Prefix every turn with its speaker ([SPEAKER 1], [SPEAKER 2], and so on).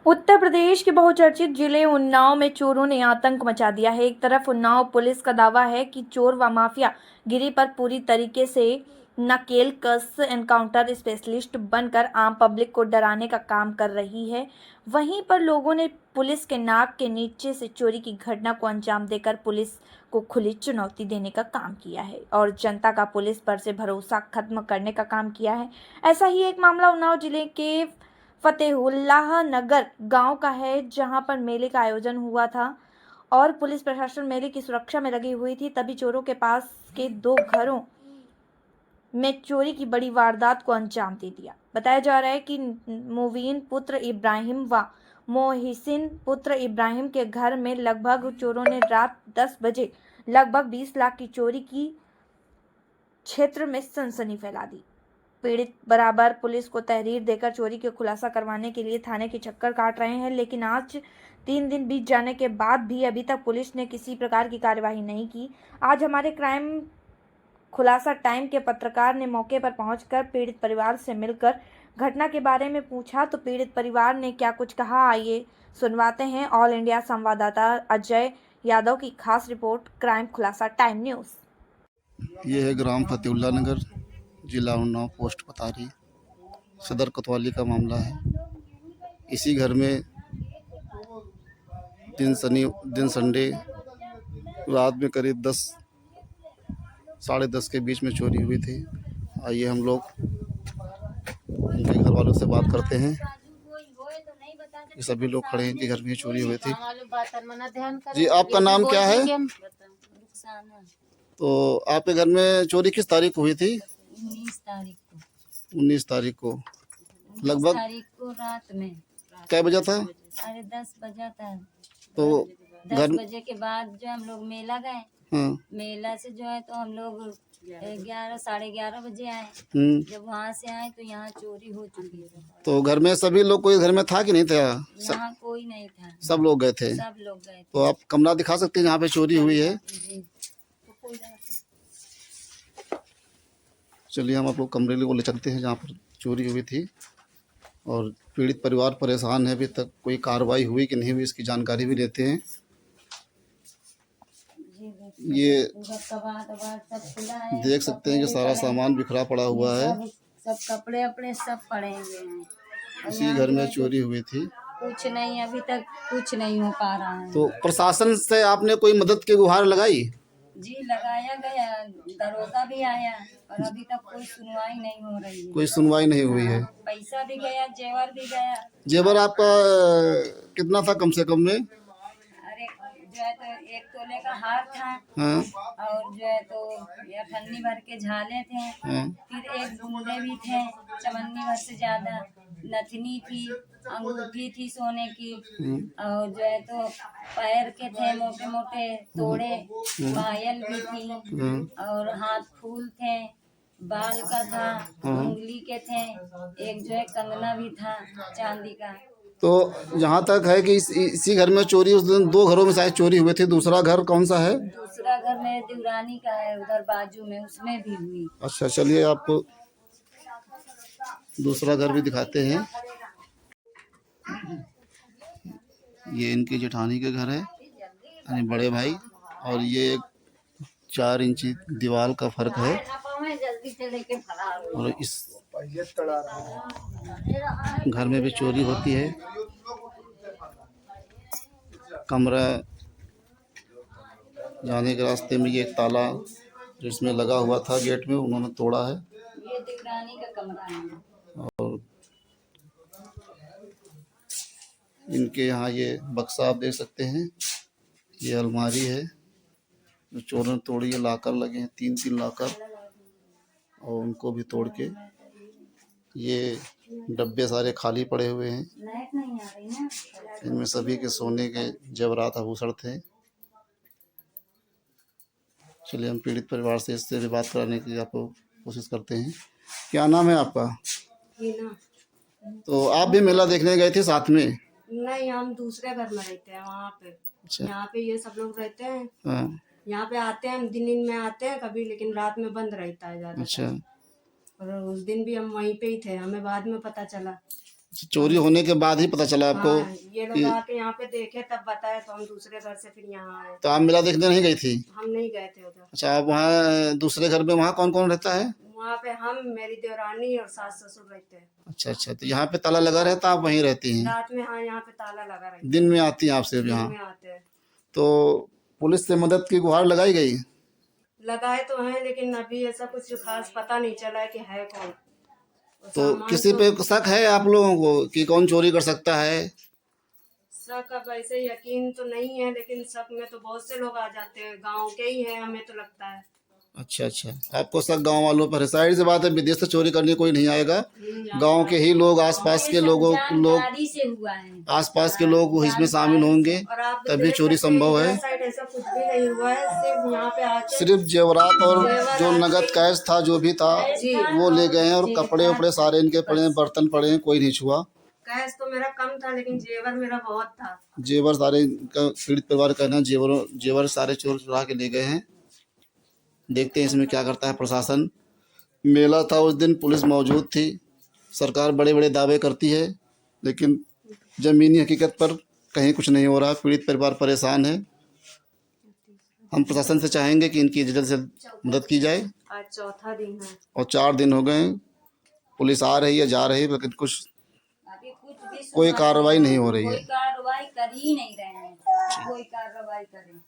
[SPEAKER 1] उत्तर प्रदेश के बहुचर्चित जिले उन्नाव में चोरों ने आतंक मचा दिया है। एक तरफ उन्नाव पुलिस का दावा है कि चोर व माफिया गिरी पर पूरी तरीके से नकेल कस एनकाउंटर स्पेशलिस्ट बनकर आम पब्लिक को डराने का काम कर रही है। वहीं पर लोगों ने पुलिस के नाक के नीचे से चोरी की घटना को अंजाम देकर पुलिस को खुली चुनौती देने का काम किया है और जनता का पुलिस पर से भरोसा खत्म करने का काम किया है। ऐसा ही एक मामला उन्नाव जिले के फतेहुल्लाह नगर गांव का है, जहां पर मेले का आयोजन हुआ था और पुलिस प्रशासन मेले की सुरक्षा में लगी हुई थी। तभी चोरों के पास के दो घरों में चोरी की बड़ी वारदात को अंजाम दे दिया। बताया जा रहा है कि मुबीन पुत्र इब्राहिम व मोहसिन पुत्र इब्राहिम के घर में लगभग चोरों ने रात 10 बजे लगभग 20 लाख की चोरी की क्षेत्र में सनसनी फैला दी। पीड़ित बराबर पुलिस को तहरीर देकर चोरी के खुलासा करवाने के लिए थाने के चक्कर काट रहे हैं, लेकिन आज 3 दिन बीत जाने के बाद भी अभी तक पुलिस ने किसी प्रकार की कार्यवाही नहीं की। आज हमारे क्राइम खुलासा टाइम के पत्रकार ने मौके पर पहुंचकर पीड़ित परिवार से मिलकर घटना के बारे में पूछा, तो पीड़ित परिवार ने क्या कुछ कहा, आइए सुनवाते हैं। ऑल इंडिया संवाददाता अजय यादव की खास रिपोर्ट, क्राइम खुलासा टाइम न्यूज़।
[SPEAKER 2] ये है ग्राम फतेहुल्ला नगर, जिला उन्नाव, पोस्ट पतारी, सदर कोतवाली का मामला है। इसी घर में दिन संडे रात में करीब 10 साढ़े 10 के बीच में चोरी हुई थी। आइए हम लोग उनके घर वालों से बात करते हैं। ये सभी लोग खड़े हैं कि घर में चोरी हुई थी। जी, आपका नाम क्या है? तो आपके घर में चोरी किस तारीख को हुई थी? 19 तारीख को। लगभग
[SPEAKER 3] तारीख को रात में
[SPEAKER 2] क्या बजा था?
[SPEAKER 3] 10:30 बजा था।
[SPEAKER 2] तो
[SPEAKER 3] 10 बजे के बाद जो हम लोग मेला गए,
[SPEAKER 2] हाँ,
[SPEAKER 3] मेला से जो है तो हम लोग 11 साढ़े 11 बजे आए। जब वहाँ से आए तो यहाँ चोरी हो चुकी है।
[SPEAKER 2] तो घर में सभी लोग, कोई घर में था कि नहीं था?
[SPEAKER 3] यहाँ कोई नहीं था,
[SPEAKER 2] सब लोग गए थे।
[SPEAKER 3] सब लोग गए थे।
[SPEAKER 2] तो आप कमरा दिखा सकते हैं जहाँ पे चोरी हुई है?
[SPEAKER 3] जी।
[SPEAKER 2] चलिए हम आप लोग कमरे को ले चलते हैं जहाँ पर चोरी हुई थी। और पीड़ित परिवार परेशान है, अभी तक कोई कार्रवाई हुई कि नहीं हुई इसकी जानकारी भी लेते हैं। ये
[SPEAKER 3] सब खुला है,
[SPEAKER 2] देख सकते हैं कि सारा सामान बिखरा पड़ा हुआ है।
[SPEAKER 3] सब कपड़े अपने सब पड़े हुए हैं।
[SPEAKER 2] इसी घर में चोरी हुई थी।
[SPEAKER 3] कुछ नहीं, अभी तक कुछ नहीं हो पा रहा है।
[SPEAKER 2] तो प्रशासन से आपने कोई मदद की गुहार लगाई?
[SPEAKER 3] जी लगाया गया, दरोगा भी आया और अभी तक कोई सुनवाई नहीं हो रही है।
[SPEAKER 2] कोई सुनवाई नहीं हुई है।
[SPEAKER 3] पैसा भी गया, जेवर भी गया।
[SPEAKER 2] जेवर आपका कितना था कम से कम में?
[SPEAKER 3] अरे जो है तो 1 तोले का हार था।
[SPEAKER 2] हाँ,
[SPEAKER 3] और जो है तो ये ठन्नी भर के झाले थे।
[SPEAKER 2] हाँ,
[SPEAKER 3] फिर 1 गुंडे भी थे, चमन्नी भर से ज्यादा, नथनी थी, अंगूठी थी सोने की, और जो है तो पैर के थे मोटे मोटे तोड़े, पायल भी थी, और हाथ फूल थे, बाल का था, उंगली के थे, एक जो है कंगना भी था चांदी का।
[SPEAKER 2] तो जहाँ तक है कि इसी घर में चोरी, उस दिन 2 घरों में शायद चोरी हुई थी। दूसरा घर कौन सा है?
[SPEAKER 3] दूसरा घर मेरे देवरानी का है, उधर बाजू में, उसमें भी हुई।
[SPEAKER 2] अच्छा, चलिए आपको दूसरा घर भी दिखाते हैं। ये इनकी जेठानी के घर है, यानी बड़े भाई। और ये 4 इंची दीवार का फर्क है। और इस घर में भी चोरी होती है। कमरा जाने के रास्ते में ये एक ताला जिसमें लगा हुआ था गेट में, उन्होंने तोड़ा है।
[SPEAKER 3] ये देवरानी का कमरा है।
[SPEAKER 2] और इनके यहाँ ये बक्सा आप देख सकते हैं। ये अलमारी है जो चोरों ने तोड़ी है। लाकर लगे हैं, 3 लाकर, और उनको भी तोड़ के ये डब्बे सारे खाली पड़े हुए हैं।
[SPEAKER 3] लाइट नहीं आ रही ना।
[SPEAKER 2] इनमें सभी के सोने के जेवरात आभूषण थे। चलिए हम पीड़ित परिवार से इससे भी बात कराने की आपको कोशिश करते हैं। क्या नाम है आपका? तो आप भी मेला देखने गए थे साथ में?
[SPEAKER 4] नहीं, हम दूसरे घर में रहते हैं वहाँ पे।
[SPEAKER 2] अच्छा।
[SPEAKER 4] यहाँ पे ये सब लोग रहते हैं।
[SPEAKER 2] हाँ,
[SPEAKER 4] यहाँ पे आते हैं, दिन में आते हैं कभी, लेकिन रात में बंद रहता है ज्यादा।
[SPEAKER 2] अच्छा।
[SPEAKER 4] और उस दिन भी हम वहीं पे ही थे, हमें बाद में पता चला।
[SPEAKER 2] चोरी होने के बाद ही पता चला आपको?
[SPEAKER 4] हाँ, ये लोग आके यहाँ पे देखे तब बताए, तो हम दूसरे घर से फिर यहाँ आए।
[SPEAKER 2] तो आप मेला देखने नहीं गई थी?
[SPEAKER 4] हम नहीं गए थे उधर।
[SPEAKER 2] अच्छा, आप वहाँ दूसरे घर में वहाँ कौन कौन रहता है?
[SPEAKER 4] वहाँ पे हम, मेरी देवरानी और सास ससुर रहते हैं।
[SPEAKER 2] अच्छा अच्छा, तो यहाँ पे ताला लगा रहता, आप वहीं रहती हैं?
[SPEAKER 4] रात में हाँ, यहाँ पे ताला लगा रहता है।
[SPEAKER 2] दिन में आती हैं आप सिर्फ
[SPEAKER 4] दिन
[SPEAKER 2] यहाँ?
[SPEAKER 4] में आते हैं।
[SPEAKER 2] तो पुलिस से मदद की गुहार लगाई गई?
[SPEAKER 4] लगाए तो हैं, लेकिन अभी ऐसा कुछ खास पता नहीं चला है कि है कौन।
[SPEAKER 2] तो
[SPEAKER 4] सामान
[SPEAKER 2] किसी पे शक है आप लोगों को कि कौन चोरी कर सकता है?
[SPEAKER 4] शक अब ऐसे यकीन तो नहीं है, लेकिन शक में तो बहुत से लोग आ जाते हैं, गांव के ही है, हमें तो लगता है।
[SPEAKER 2] अच्छा अच्छा, आपको शक गांव वालों पर है? जाहिर सी बात है, विदेश से चोरी करने कोई नहीं आएगा। गांव के ही लोग, आसपास के लोग
[SPEAKER 3] जानकारी से हुआ है।
[SPEAKER 2] आसपास के लोग इसमें शामिल होंगे,
[SPEAKER 4] और आप
[SPEAKER 2] तभी
[SPEAKER 4] देख
[SPEAKER 2] चोरी
[SPEAKER 4] सकते हैं,
[SPEAKER 2] संभव है।
[SPEAKER 4] इधर साइड ऐसा कुछ भी नहीं हुआ है, सिर्फ यहाँ पे आके
[SPEAKER 2] सिर्फ जेवरात और जो नगद कैश था, जो भी था,
[SPEAKER 4] जी
[SPEAKER 2] वो ले गए हैं, और कपड़े उपड़े सारे इनके पड़े हैं, बर्तन पड़े हैं, कोई नहीं छुआ।
[SPEAKER 4] कैश तो मेरा कम था, लेकिन जेवर मेरा बहुत था।
[SPEAKER 2] जेवर सारे, इनका पीड़ित परिवार का कहना है, जेवर सारे चोर चुरा के ले गए हैं। देखते हैं इसमें क्या करता है प्रशासन। मेला था उस दिन, पुलिस मौजूद थी। सरकार बड़े बड़े दावे करती है, लेकिन ज़मीनी हकीकत पर कहीं कुछ नहीं हो रहा। पीड़ित परिवार परेशान है। हम प्रशासन से चाहेंगे कि इनकी जल्द से मदद की जाए।
[SPEAKER 4] आज चौथा दिन है
[SPEAKER 2] और 4 दिन हो गए, पुलिस आ रही है, जा रही है, लेकिन कुछ
[SPEAKER 3] अभी कुछ भी
[SPEAKER 2] कोई कार्रवाई नहीं हो रही
[SPEAKER 3] कोई
[SPEAKER 2] है।
[SPEAKER 3] कार्रवाई कर ही नहीं रहे हैं। कोई कार्रवाई करें।